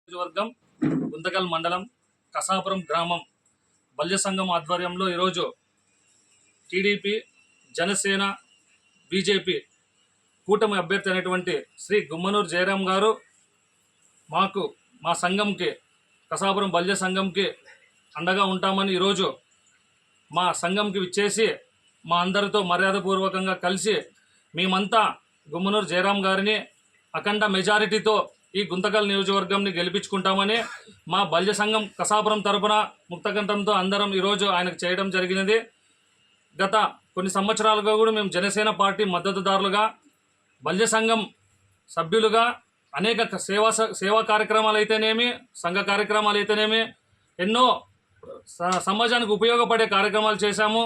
నియోజకవర్గం గుంతకల్ మండలం కసాపురం గ్రామం బల్య సంఘం ఆధ్వర్యంలో ఈరోజు టీడీపీ జనసేన బీజేపీ కూటమి అభ్యర్థి అయినటువంటి శ్రీ గుమ్మనూరు జయరాం గారు మాకు మా సంఘంకి కసాపురం బల్య సంఘంకి అండగా ఉంటామని ఈరోజు మా సంఘంకి విచ్చేసి మా అందరితో మర్యాదపూర్వకంగా కలిసి మేమంతా గుమ్మనూరు జయరాం గారిని అఖండ మెజారిటీతో ఈ గుంతకల్ నియోజకవర్గంని గెలిపించుకుంటామని మా బల్య సంఘం కసాపురం తరపున ముక్తకంఠంతో అందరం ఈరోజు ఆయనకు చేయడం జరిగినది. గత కొన్ని సంవత్సరాలుగా కూడా మేము జనసేన పార్టీ మద్దతుదారులుగా బల్య సంఘం సభ్యులుగా అనేక సేవా కార్యక్రమాలు అయితేనేమి సంఘ కార్యక్రమాలు అయితేనేమి ఎన్నో సమాజానికి ఉపయోగపడే కార్యక్రమాలు చేశాము.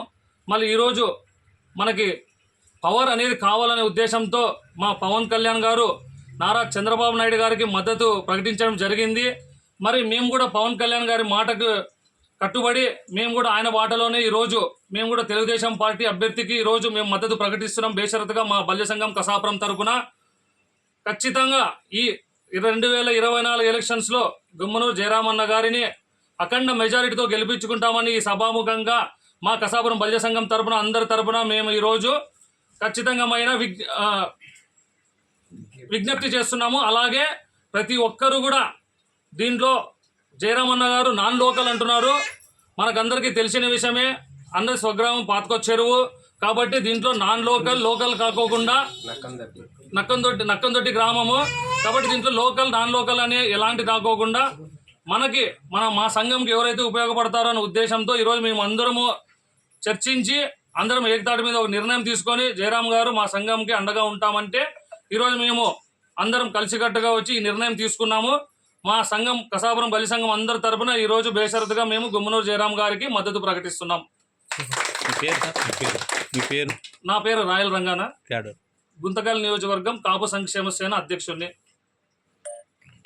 మళ్ళీ ఈరోజు మనకి పవర్ అనేది కావాలనే ఉద్దేశంతో మా పవన్ కళ్యాణ్ గారు నారా చంద్రబాబు నాయుడు గారికి మద్దతు ప్రకటించడం జరిగింది. మరి మేము కూడా పవన్ కళ్యాణ్ గారి మాటకు కట్టుబడి మేము కూడా ఆయన బాటలోనే ఈరోజు మేము కూడా తెలుగుదేశం పార్టీ అభ్యర్థికి ఈరోజు మేము మద్దతు ప్రకటిస్తున్నాం. బేషరతుగా మా బల్య సంఘం కసాపురం తరపున ఖచ్చితంగా ఈ 2024 ఎలక్షన్స్లో గుమ్మనూరు జయరామన్న గారిని అఖండ మెజారిటీతో గెలిపించుకుంటామని ఈ సభాముఖంగా మా కసాపురం బల్య సంఘం తరపున అందరి తరపున మేము ఈరోజు ఖచ్చితంగా విజ్ఞప్తి చేస్తున్నాము. అలాగే ప్రతి ఒక్కరూ కూడా దీంట్లో జయరామన్న గారు నాన్ లోకల్ అంటున్నారు. మనకందరికీ తెలిసిన విషయమే, అందరి స్వగ్రామం పాతకొ చెరువు కాబట్టి దీంట్లో నాన్ లోకల్ కాకోకుండా నక్కందొట్టి గ్రామము కాబట్టి దీంట్లో లోకల్ నాన్ లోకల్ అనే ఎలాంటి కాకోకుండా మా సంఘంకి ఎవరైతే ఉపయోగపడతారో అనే ఉద్దేశంతో ఈరోజు మేము అందరము చర్చించి అందరం ఏకతాటి మీద ఒక నిర్ణయం తీసుకొని జయరాం గారు మా సంఘంకి అండగా ఉంటామంటే ఈరోజు మేము అందరం కలిసికట్టుగా వచ్చి ఈ నిర్ణయం తీసుకున్నాము. మా సంఘం కసాపురం బలి సంఘం అందరి తరపున ఈరోజు బేషరతుగా మేము గుమ్మనూరు జయరాం గారికి మద్దతు ప్రకటిస్తున్నాం. నా పేరు రాయల్ రంగాన, గుంతకల్ నియోజకవర్గం కాపు సంక్షేమ సేన అధ్యక్షుడిని.